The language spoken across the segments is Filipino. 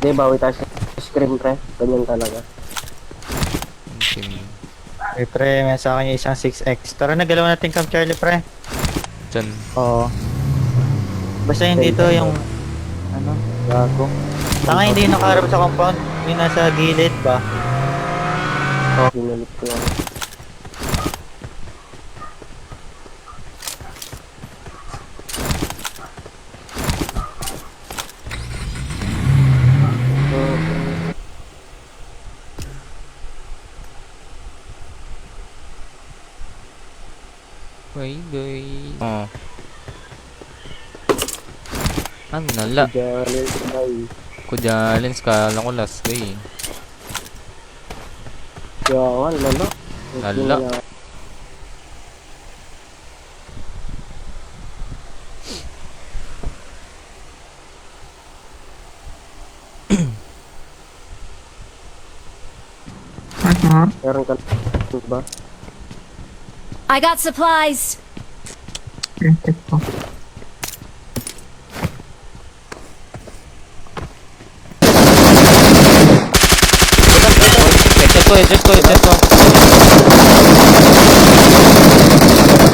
Hindi, bawi tayo sa screen pre. Ganyan talaga. Okay. Eh, pre, may sa akin yung isang 6x. Tara na, galaw natin Camp Charlie, pre. Diyan. Oo. Basta hindi to yung, ano, gago. Tanga, hindi yung nakaharap sa compound. Yung nasa gilid ba? Ginalit ko yan. Bye. Oh. Ano nala? Diyan, bye. Kudyalin, kala ko last guy. Yawan, lala. Lala. Meron ka ba? I got supplies. Headshot ko.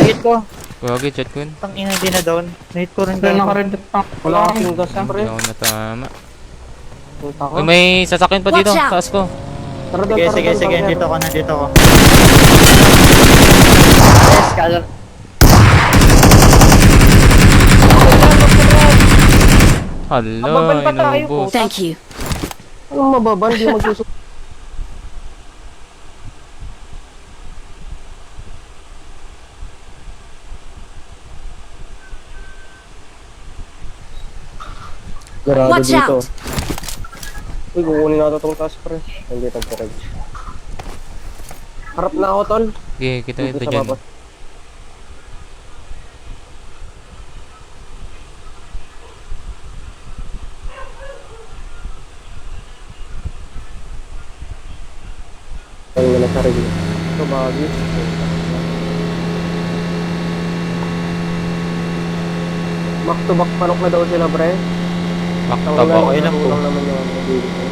Hit ko. Gagi, chat ko yun. Tang ina, di na down. Hit ko rin Wala down. naka-red pa. Wala kasing gas pre. Hindi ako natama. Punta ko. Uy, may sasakyan pa dito. Watch out. Taas ko. Tara doon, Sige, tara doon, tara dito doon. ko. Yes, kala. Hala, Mababan pa tayo, inubos. Thank you. Anong mababan? Hindi magsusok. Garado Watch dito. out. Uy, kukunin natin itong task pre. Hindi itong courage. Harap na ako, tol. Okay, kita Dito ito sa dyan. baba. Ayun na sa rin. Ito, bagay. Back to back panok na daw sila, pre. Maktabak. Okay lang po. Lang naman yung nabili ko.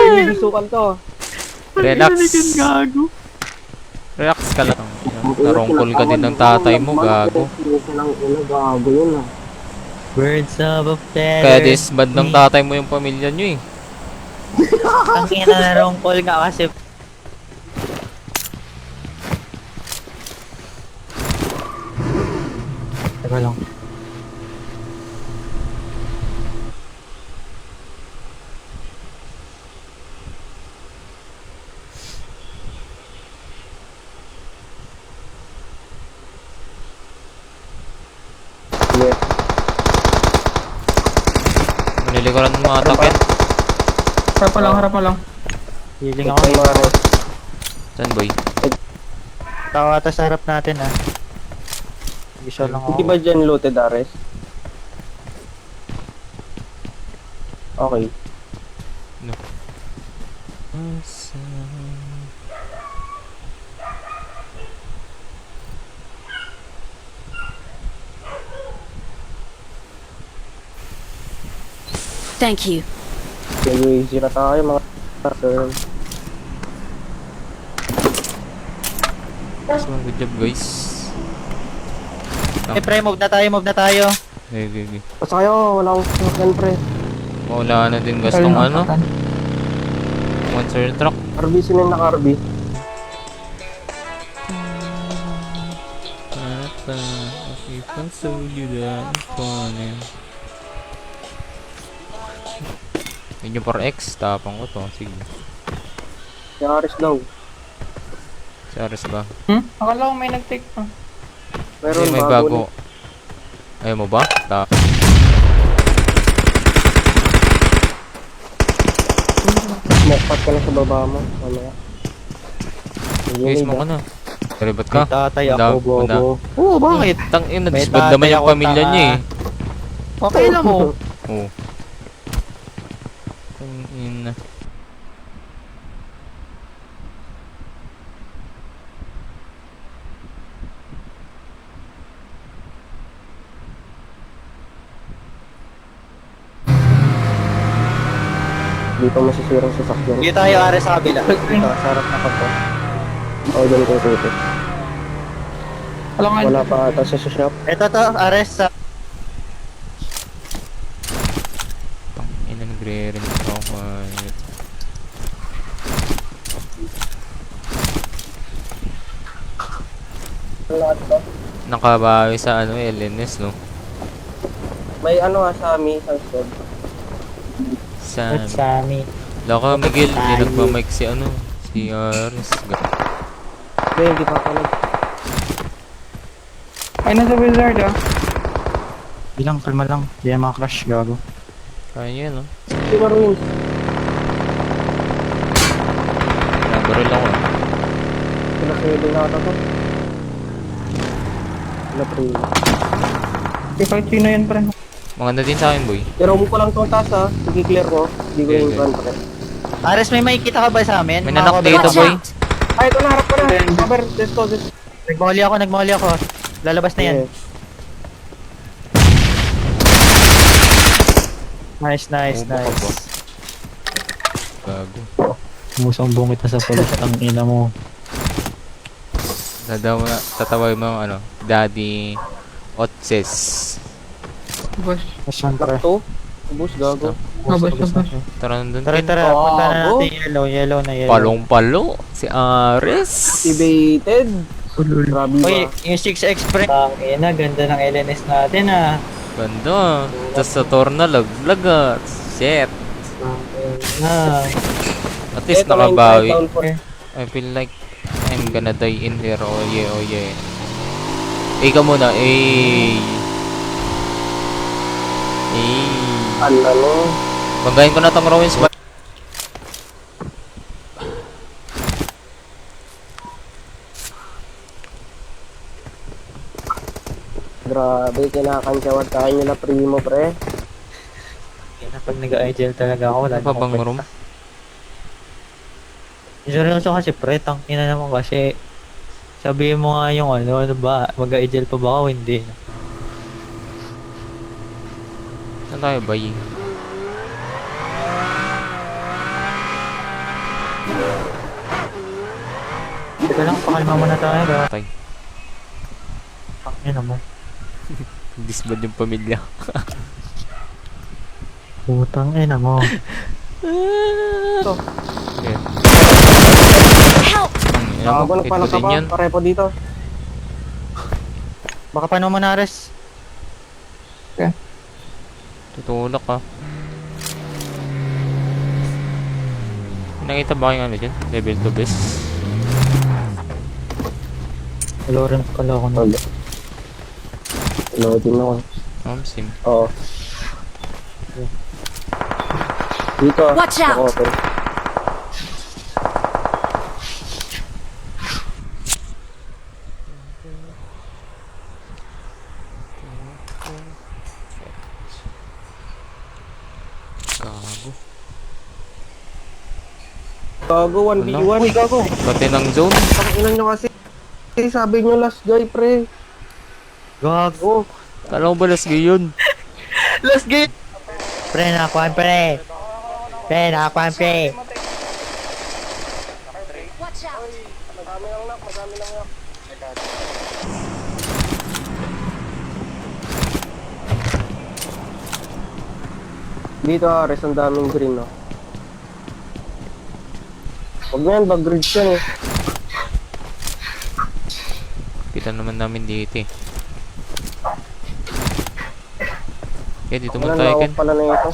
Pinibisukan to. Relax. Relax ka lang. Narongkol ka din ng tatay mo, gago. Gago yun ah. Birds of a feather. Kaya disband ng tatay mo yung pamilya nyo eh. Ang ina na wrong call nga kasi. Teka lang. Yeah. Manilikuran mo mga takit. Harap pa lang. Healing ako. Ito mga Saan boy? Tawa ata sa harap natin ah. Visual lang Hindi ako. ba dyan looted, Ares? Okay. Thank you. Easy na tayo mga girl. So, good job guys. Eh pre, move na tayo. Okay. Basta kayo, wala akong sasakyan pre. Wala na din gastong ano. Monster truck. RB sila yung naka-RB. If I told you that it's funny. Medyo 4X, tapang ko to. Sige. Si Ares daw. Si Ares ba? Akala ko may nag-take pa. Meron Hindi, may bago. bago. Ayaw mo ba? Smoke pot ka lang sa baba mo. Mamaya. Guys, mo ka na. Karibat ka? May tatay Bunda- ako, bunda. bobo. Oo, bakit? Tang ina, May disband naman tatay yung ako, pamilya tanga. niya eh. Okay lang mo. Oo. Tang ina. Dito masisira sa sakyan. Dito tayo are sa kabila. Dito, sa harap na compound. Oo, dyan ko tuto. Wala nga. Wala pa ata sa shop. Ito to, ares sa... Ina, nagre-ring ako. Quiet. Wala ito. Nakabawi sa ano, LNS, no? May ano sa amin, isang squad. Sa... Sami. Laka, Miguel, hindi nagmamike si ano, si Ares. Hindi, hindi pa ako Ay, nasa wizard ah. Bilang, kalma lang. Hindi yan mga crush, gago. Kaya niya, no? Si Marwin. Nabaril ako. Sila sa'yo din ata to. Sila pre. Di kahit sino yan pre. Maganda din sa akin, boy. Pero mo ko lang itong taas ha. Sige clear ko. Hindi ko Okay, yung okay. plan pre. Ares, may makikita ka ba sa amin? May nanak Mga dito, Watch boy. out! Ay, ito na. Harap ko na. Cover. Desto. Nagmahuli ako. Lalabas na yan. Nice. Oo, baka ba? Gago. Musang bungit na sa polis ang ina mo. Tatawag mo yung ano, Daddy Otses. Boss. Masyan pre. Ito. Ubus gago. Boss. Tara nandun. Tara, Oh, punta na go. natin yellow na yellow. Palong-palo. Si Ares. Activated. Grabe Uy, ba? yung 6X pre. Ang ina, ganda ng LNS natin ah. Ganda. Tapos sa Torna, laglag ah. Shit. Ah. At least Ito lang yung nakabawi. down for- I feel like I'm gonna die in here. Oh yeah, oh yeah. Ka muna. Ano? Banggayin ko na tong Rowan's ba? Grabe, kinakansyawan tayo nila primo pre. Pag nag-IGL talaga ako, wala Ano pa bang room? Seryoso kasi pre, tangina naman kasi sabihin mo nga yung ano ba, mag-IGL pa ba ako? Hindi. Saan tayo ba yun? Teka lang, pakalma muna tayo. Tay. Tangina mo. Disband yung pamilya. Putang ina mo. Yeah. Help! Ano Gago, mo? nagpala ka Din ba? yan. Parepo dito. Baka paano mo na Ares? Tutulak ka. Nakita ba kayong ano dyan? Level 2 best? Lawrence pala ako na. Wala. Loading ako. Sim. Oo. Dito. Watch out! Naka-open. Gago. Gago, 1v1. Uy, gago. Pati ng zone. Pakinan nyo kasi. Sabi nyo last guy, pre. Gago. Kala ko ba last yun? Last game! Pre, nakakuhan pre. Pre, nakakuhan pre. Watch out! Madami lang nak, madami lang nak. Dito Ares, ang daming green, no? Huwag na yan, bag-grid yan eh. Kita naman namin dito eh. Okay, dito mo Wala, tayo, nawak Ken. pala na ito.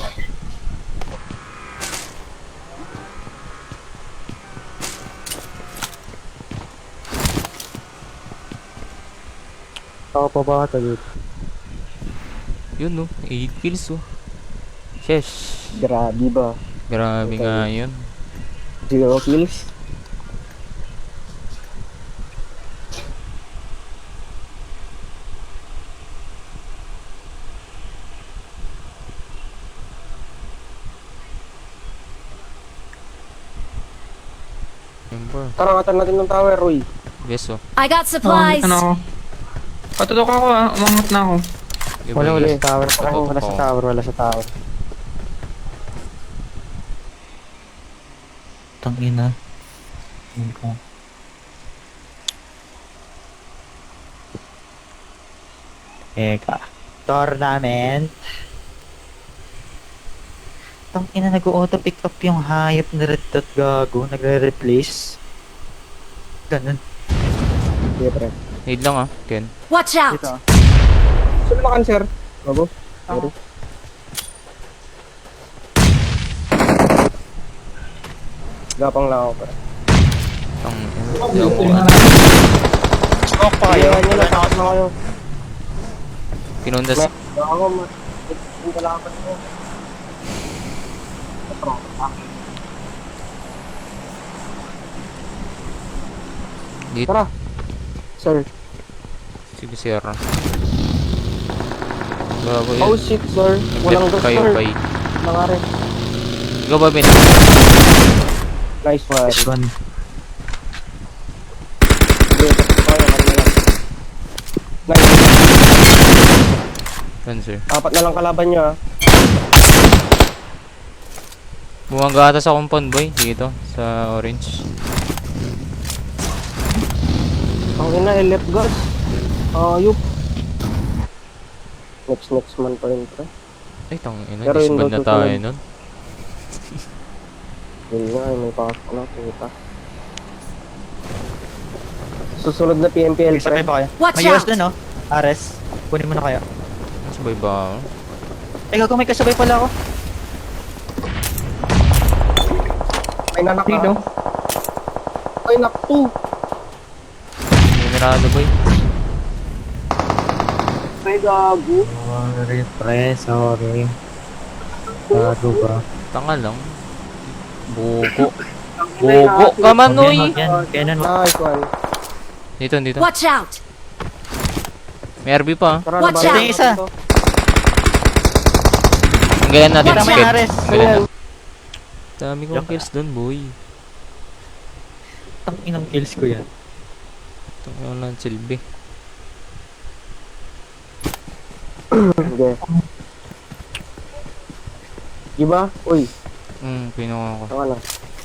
Ako pa ba ito dito? Yun no, 8 kills oh. Sheesh. Grabe ba? Grabe nga yun. 0 kills. Remember. Karangatan natin ng tower, Roy. Yes oh. I got supplies! Ano ako? Patutok ako ah. Umangat na ako. Okay, Wala boy. sa tower. Patutok Wala sa ako. tower, wala sa tower. Tangina. Ano? Eka. Tournament. Tangina, nag-auto pick up yung hayop na red dot gago. Nagre-replace. Ganun. Sige, pre. Need lang Ken. Watch out! Dito. Sulakan, sir. Bago. Ako. Sorry. Gapang lang ako, pre. Ang Smoke pa kayo. Ayan, Wala na ako. na kayo. pinundas. Ako, yung kalaban ko. Dito. Tara. Sir. Sige, sir. Gago Oh, yun. shit, sir. Walang Left gas, kayo, sir. bay. Nangari. Ikaw ba, Ben? Nice one. This one. Nice. Ben, sir. Apat na lang kalaban nyo, ah. Bumaga ata sa compound, boy. Dito, sa orange. Ang ina, left gas. Ayup. Next man pa rin, pre. Ay, tangina. Pero yung Disband na luto tayo ko- nun. Yun nga, may pasok na, puta. Susunod na PMPL, Sabay pre. pa kayo. Watch May US out! dun, no? Ares. Kunin mo na kayo. Sabay ba? Eh, gago, may kasabay pala ako. May nanak Dito. Ay, nakto. Mirado, boy. Ay, gago. Sorry, pre. Sorry. Gago ba? Tanga lang. Bugo. Bugo ka man, oy! Ganun. Nice one. Dito, dito. Watch out! May RB pa. Tara, Watch labanan out. natin Isa. to. Ang gaya natin, Watch skip. out. Ang gaya Ayan. natin. Dami kong kills dun, boy. Ang inang kills ko yan. Ito yung lang silbi. Sige. Diba? Uy, Pinuha ko. tama na.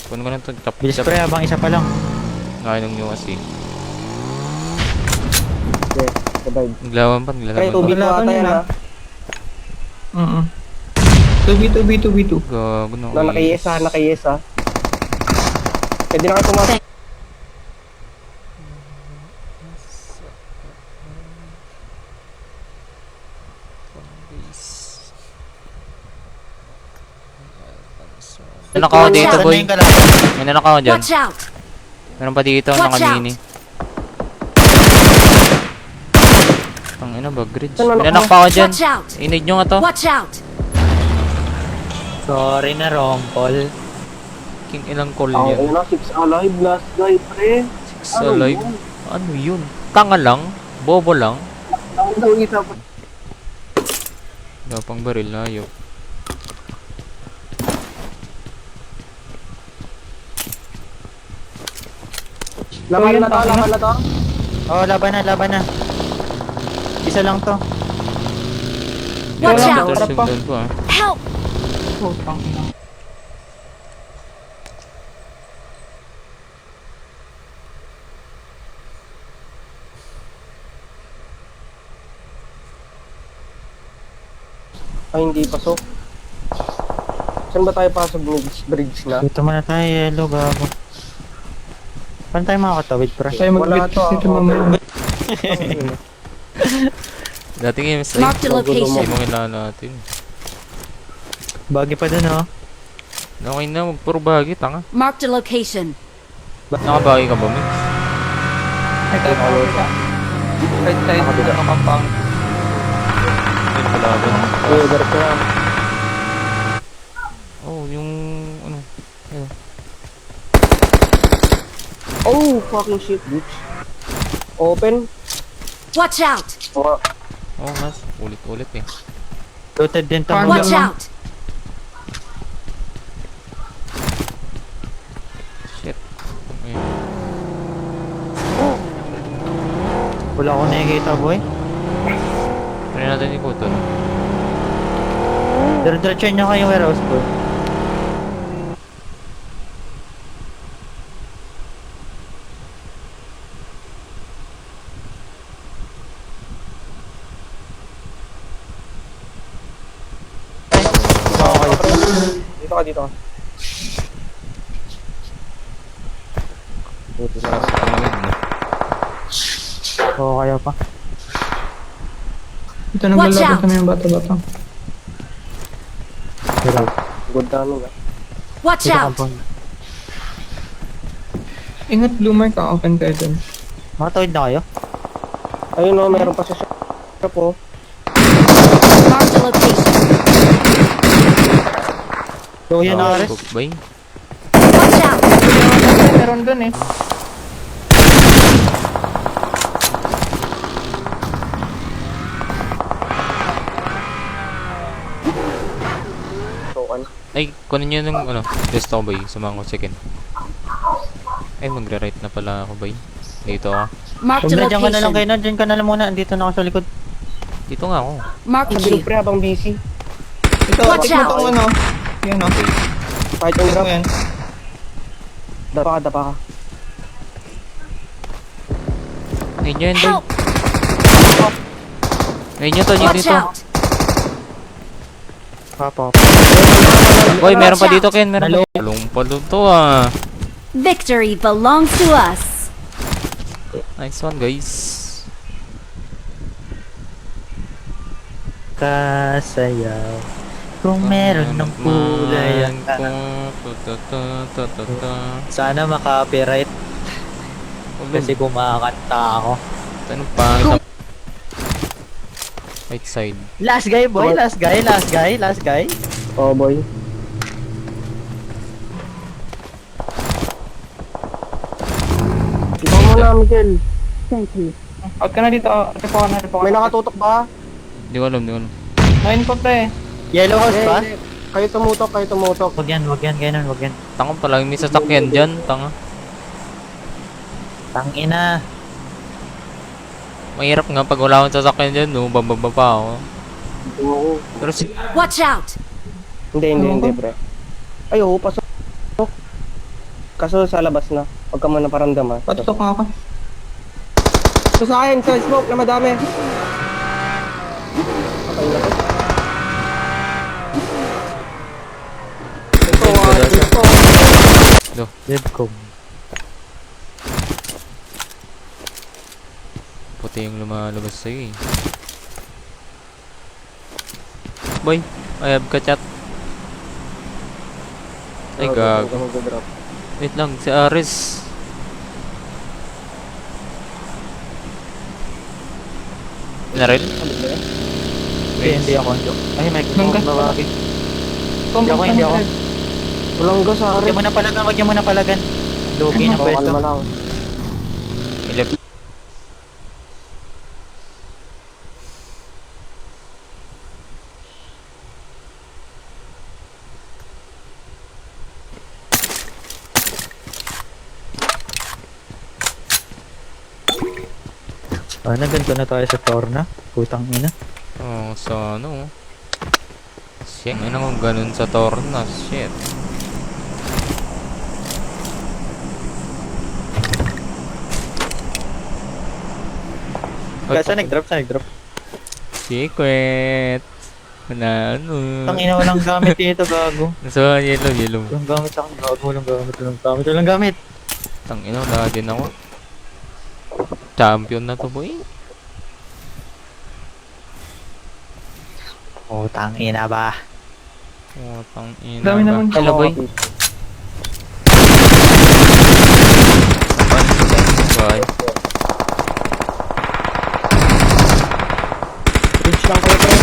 Kunin ko na ito. Tap, Bilis tap. pre, habang isa pa lang. Ngayon nyo kasi. Sige, survive. Naglaban pa, Pre, naglaban tubig pa. mo ata yan, ha? 2v2v2v2. Gago na. Na, nakiyes, ha? Pwede na kayo pumasok. May nanakaw dito, Saan na boy. yung kalaban? May nanakaw dyan. Watch out! Meron pa dito, Watch nakamini. Ang ina ba, grids? Saan May nanakaw? nanak pa ako dyan. Watch out! Inid nyo nga to. Watch out! Sorry na, Rompol. King ilang call Ang yan. ina, 6 alive, last guy, pre. Sa live. Ano yun? Tanga lang? Bobo lang? Ang daw isa pa. Wala pang baril na ayaw. Laban na to. Oh, laban na. Isa lang to. Watch Wala, out! harap pa. Sundan ko Help! Ay, hindi pasok. Saan ba tayo pasok? Bridge na? Dito muna tayo, yellow, gago. Paano tayo makakatawid, pre? Tayo Wala mag-bet to, dito ako. mamaya. Dating games ay. Mark the Hindi location. mo kailangan natin. Bagi pa dun, oh. Okay na, puro bahagi, tanga. Mark the location. Nakabahagi ka ba, Mix? Ay, tayo pa. Right side. Ano ka pang? Ayun pala ba? Uy, diretso na. Oh, yung ano. Ayun. Oh, fucking shit, bitch. Open. Watch out! Oh, Oh, mas. Ulit-ulit eh. Looted din to. Paano? Watch out! Shit. Ayun. Wala akong nakikita, boy. Try natin ikutan. Diretso nyo kayo warehouse, boy. Dito ka, dito ka. Buti na sa tangin mo. Oo, kaya pa. Ito Watch naglalaban out! kami yung bata-bata. Pero, Good namin ah. Watch dito out! compound. Ingat, bloomer ka. Open kayo dun. Makatawid na kayo? Ayun o, meron pa sa shop oh. Mark the location. So, yun na, Ares. Cook bay. Watch out! Meron dun eh. Token. Ay, kunin nyo ng ano, test ako bay. Sumama ko second. Ay, magre-right na pala ako bay. Dito ako. Mark Kung the nandiyan ka na lang kayo location. na, dyan ka na lang muna. Andito na ako sa likod. Dito nga ako. Mark the Bilog key. pre habang busy. Ito, Watch tikman out! tong ano. Yan o. Kahit yung Ito drop. yan. Dapa ka, dapa ka. Ayun yun, bay. Help! Ayun yun, Tony, Watch dito. out! Papa. Boy, meron pa Watch dito, out. Ken. Meron pa. Talong to ah. Victory belongs to us. Nice one, guys. Kasayaw. Kung meron ng kulay ang sana maka-copyright kasi kumakanta ako. Ano pa? Right side. Last guy boy, last guy, last guy, last guy. Oh boy. Ikaw muna, Miguel. Out ka na dito. Repo ka na, repo ka May na. nakatutok ba? Hindi ko alam, hindi ko alam. Nine pa pre. Yellow house ba? Hindi. Kayo tumutok, kayo tumutok. Wag yan, ganun, wag yan. Tanga pala, may sasakyan dyan. Tanga. Tangina. Mahirap nga pag wala akong sasakyan dyan, no? Bababa pa ako. Oo. Pero si... Watch out! Hindi, pre. Ay, oo, pasok. Kaso sa labas na. Huwag ka muna paramdaman. Patutok nga ako. So sa akin, sa smoke na madami. Okay na to. Ito. Deadcom. Puti yung lumalabas sa'yo eh. Boy, I have ka-chat. Ay, gag. Wait lang, si Aris. Na rin? Hindi ako. Ay, may Nanggas kumong pala. babae. Compound Hindi ka ako. na, Fred. Walang gas sa Wag akin. mo na palagan, wag mo na palagan. Lugi na Oo, pwesto. kalma lang. Ilip. Ganito na tayo sa Torna. Putang ina. Oh, sa ano? Shit, ano kung ganun sa Torna? Shit. Saan nag-drop? Secret. Wala ano. Tangina, walang gamit dito, gago. So, yellow. Walang gamit ako, gago. Walang gamit. Tangina, wala din ako. Champion na to, boy. Oh, tangina ba? Oh, tangina. Dami ba? naman. Hello, boy. Bye. Bridge lang kayo, pre.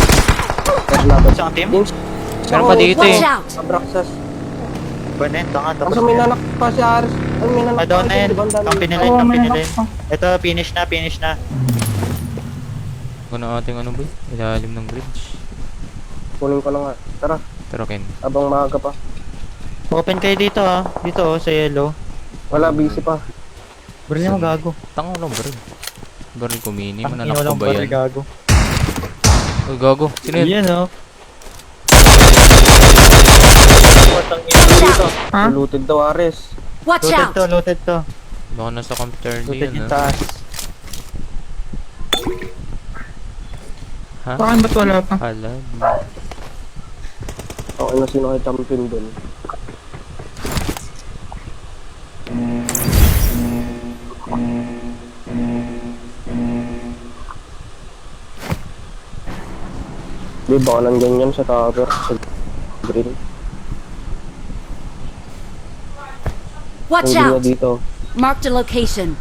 Mas laban. Isang team? Meron pa dito Watch eh. out! Abraxas. Banet, tanga. Kaso may nanak pa si Aris. Ay, may nanak Doon na yan. Di ba ang dami? Kampi nila Oo, yun, may kampi nila knock yun. pa. Ito, finish na. Kung na ating ano, boy? Ilalim ng bridge. Kunin ko na nga. Tara, Pero Ken, abang maaga pa. Open kayo dito ah. Dito oh, sa yellow. Wala, busy pa. Baril mo gago. tanga lang baril. Baril ko mini, Tangina, mananak ko walang ba baril, yan? gago. Uy, gago. Sino yun? Yan oh. Ha? Looted daw, Aris. Watch out! Looted to. Baka nasa computer Looted din, yung ah. taas. Ha? Bakit ba't wala pa? Halad. Okay Ano sino kay champion dun? Di ba nang ganyan sa tower sa green? Watch Hindi na out! dito. Marked a location.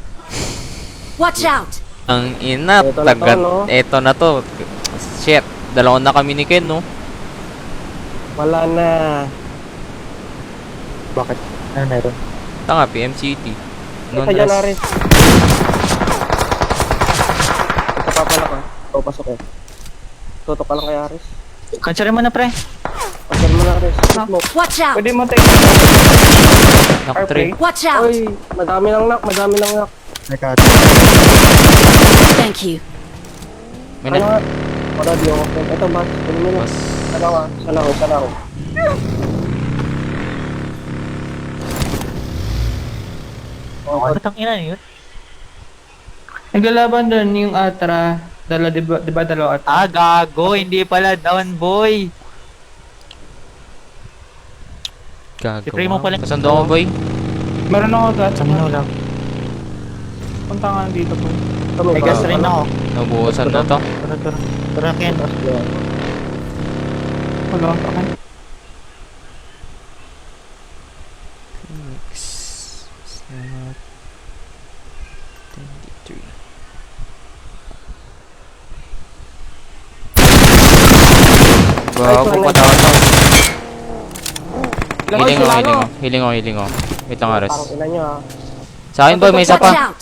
Watch out! Ang ina, Eto na to, tagat. no? Eto na to. Shit. Dalawa na kami ni Ken, no? Wala na. Bakit? Ano meron? Tanga, PMCT. Ito dyan, Aris. Ito pa pala ka. O, pasok eh. Tutok ka lang kay Aris. Cancelin mo na, pre. Pasok mo na, Aris. Smoke. Watch out! Pwede mo take Knock RP. 3. Watch out! Oy, madami lang nak, madami lang nak. Nagkat. Thank you. May Ano na. nga? Wala, di ako. Ito, Bas. Kunin mo na. Mas. Sana ka. Sana ako, sana ako. Ba't ang ina yun? Naglalaban doon yung Atra. Diba dalawa Atra? Ah, gago. Hindi pala down, boy. Gagawa. Si Primo pala. Kasando ako, boy. Meron ako gas. Samino lang. Punta nga dito po. Ito, may May gas bago. rin ako. Nabuhusan na to. Tara. Tara, Ken. Wala ka akin. Phoenix. Snap. 23. Bago pa tao to. Healing ako. Wait lang, Ares. Parang ina nyo ha. Sa akin, boy, may isa Watch pa. out!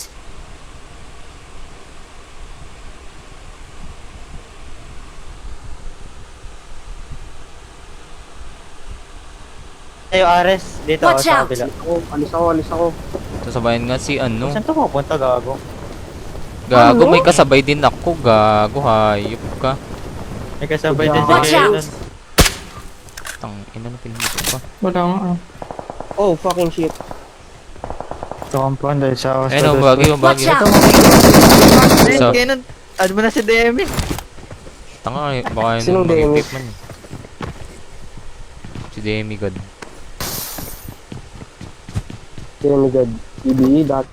Tayo, Ares. Dito ako Watch sa out. kabila. Alis ako. Sasabayan nga si ano. Saan to pupunta, gago? Gago, may kasabay din ako. Gago, hayop ka. May kasabay din si Watch Ken out. dun. Tang, ina na pinito pa. Wala nga. Oh, fucking shit. Sa compound dahil sa Ayun, bagay. Watch out! So- Ken, add mo na si DM. Tanga, baka yun Sinong Demi? mag-equip man. Si Demi God. Demigod. EBE dot.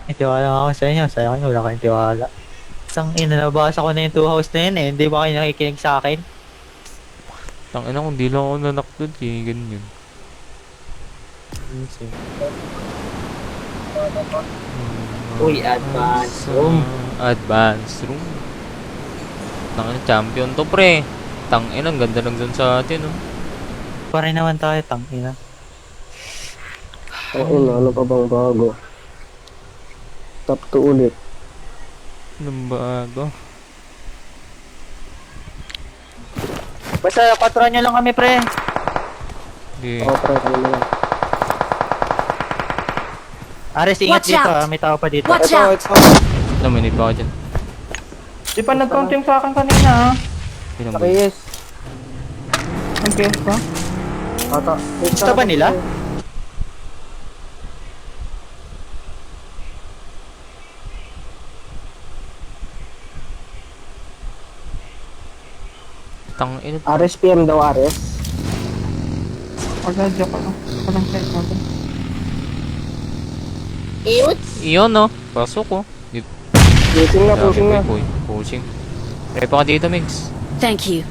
Tiwala ako sa inyo. Sa akin, wala kayong tiwala. Isang ina, nabasa ko na yung 2 house na yun eh. Hindi ba kayo nakikinig sa akin? Tang ina, kung di lang ako nanak doon, ganyan. Uy, advance room. Advance room. Tang ina, champion to, pre. Tang ina, ang ganda lang dun sa atin, oh. Pare naman tayo, tangina. Ayun, ano pa bang bago? Top 2 ulit. Anong bago? Basta, patron nyo lang kami, pre. Di. Ako try kami na lang. Ares, ingat Watch dito out. May tao pa dito. Watch Ito, out! ito. Naminit pa ako dyan. Di pa nag-counting sa akin kanina ha. Pinang Okay, yes. Ang PS ba? Ata. Gusto ba nila? Tang ina. RSPM daw, RS. Pag-adya ko lang. Walang check natin. Iyon, no? Pasok, oh. Dito. Pushing na, pushing na. Boy. Pushing. Try pa ka dito, Migs. Thank you.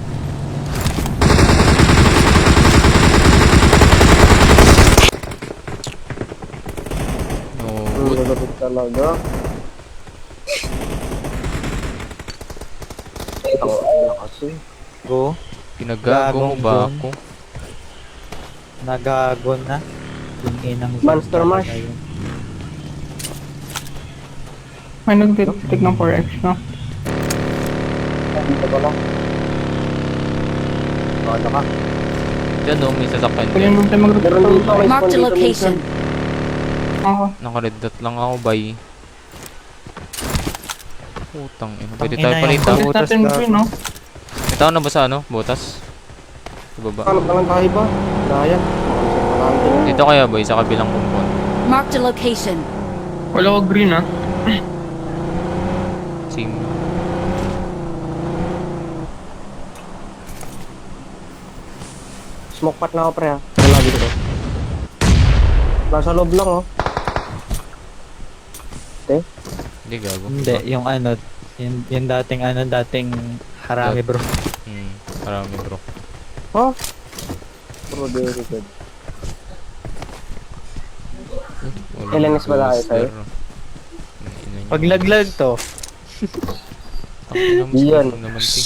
No. Nalapit talaga. Ito, ano kasi. Go. Pinagago mo ba Gagong ako? Nagagon na. Yung inang Monster Mash. May nag-take ng 4x no? Dito ba lang? Ano ka? Diyan, no? May sasakyan Pwede dyan. mo tayo mag-recruit. Meron dito, may Marked a spawn dito location. minsan. Ako. Naka-red dot lang ako, bay. Putang ina. Pwede Tangina tayo yan. palita. Pwede Butas natin ka. green no? May tao na ba sa ano? Butas? Sa baba. Hanap na lang tayo ba? Ryan. Dito kaya, boy, sa kabilang compound. Marked a location. Wala ko green ah. Same. Smoke pot na ako pre ha. Lagi ko. Nasa loob lang oh. Okay. Hindi, gago. Hindi, yung ano, yung dating harami bro. Marami bro. Huh? Bro, very good. LNS ba tayo sa'yo? Pag laglag to, Yan. Naman, ti.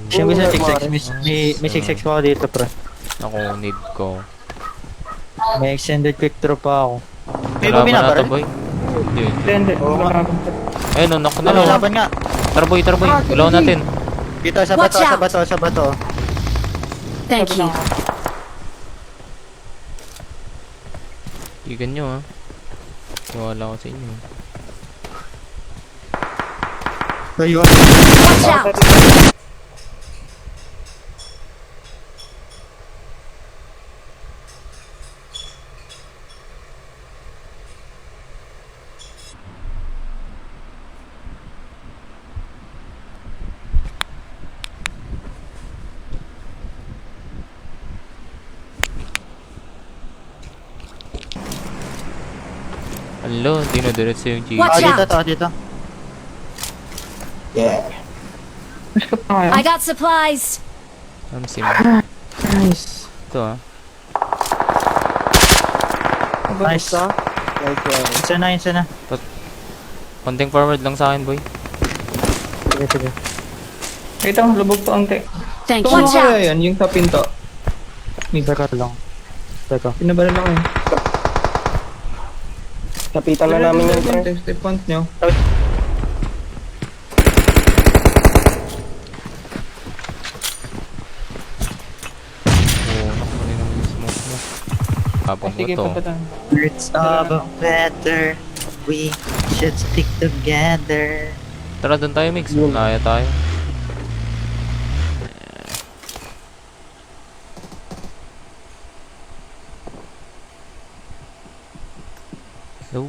siya bisa 6x, may 6x pa ako dito pre. Ako, need ko. May extended quick draw pa ako. May Kalaban bumina na ba to, rin? boy. Hindi. Hindi. Oo nga. Ayun, knock na Ano, lang. laban nga. Tara, boy. Ilaw natin. Dito, sa Watch bato, sa out. bato, sa bato. Thank you. Igan nyo, ha. Wala ko sa inyo. Ayun. Watch out! Hello, dinadiretso yung G. Watch Dito, out. dito. Push ka pa kaya. I got supplies. Sim. Nice. Ito, ha. Nice. Like Isa na. Konting forward lang sa akin, boy. Sige, sige. Ito, lubog to ante. Thank Ito you. mo Watch out! kaya yan, yung sa pinto. Teka lang. Teka. Pinabala lang yun. kapitan na namin yung pre. Step point nyo. Oo, nakunin naman yung smoke mo. Tapong mo Sige, to. papatan. Birds of a feather, we should stick together. Tara, doon tayo, Mix. Yun. Naya tayo. Hello.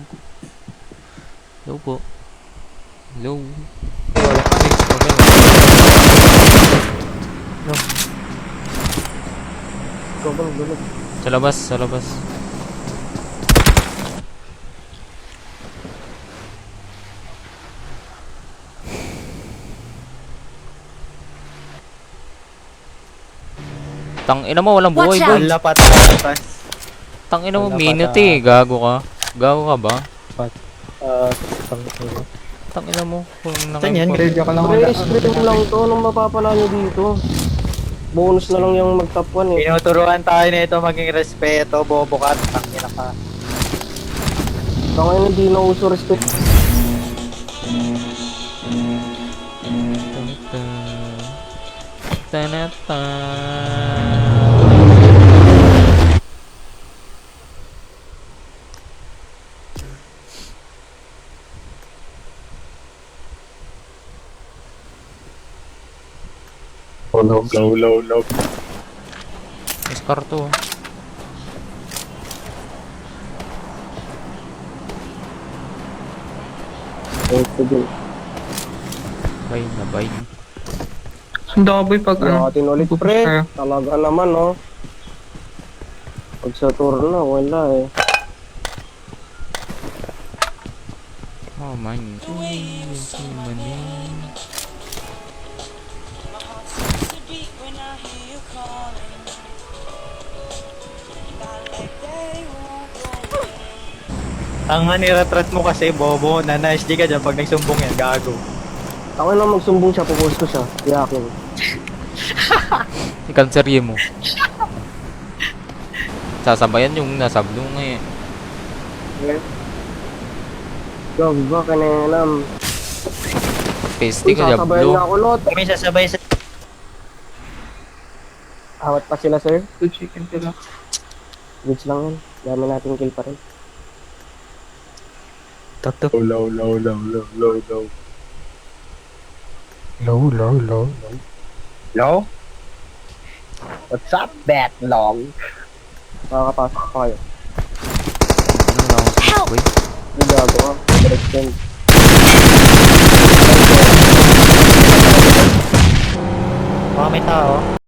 Hello po. Hello. Wala ka, Mix. Gulog. Sa labas, sa labas. Tangina mo, walang buhay, Watch boy. out. Wala patas. Tangina mo, Wala pa minute eh. Gago ka. Gago ka ba? Tangina mo. Kung Saan yan? Radyo ka lang Pre, wala. stream lang to. Anong mapapala nyo dito? Bonus na lang yung mag-top 1 eh. Tinuturuan tayo nito maging respeto, bobo ka, tangina ka. Baka yun hindi na uso respect. Tanata. Low. Scar to. Bay na bay. Sunda ka boy pag ano. Nakatin ulit pupush pre. tayo. Talaga naman oh. Pag sa tour na, wala eh. Oh man. Ang niratrat mo kasi, bobo, na na-SD ka dyan pag nagsumbong yan, gago. Ako na magsumbong siya, pupost ko siya. Iyakin. Ikanserye mo. Sasabayan yung nasablong eh. Gag ba, kanalam. Peste ka, Sasabayan Diablo. na ako lot. Kami sasabay sa... Awat pa sila sir. Good chicken sila. Goods lang yan. Dami natin kill pa rin. Tato. Low. Low. Low? What's up, Betlong? Makakapasok pa kayo. Ano na ako Help! boy? Hindi gago ka. Direction. Baka may tao.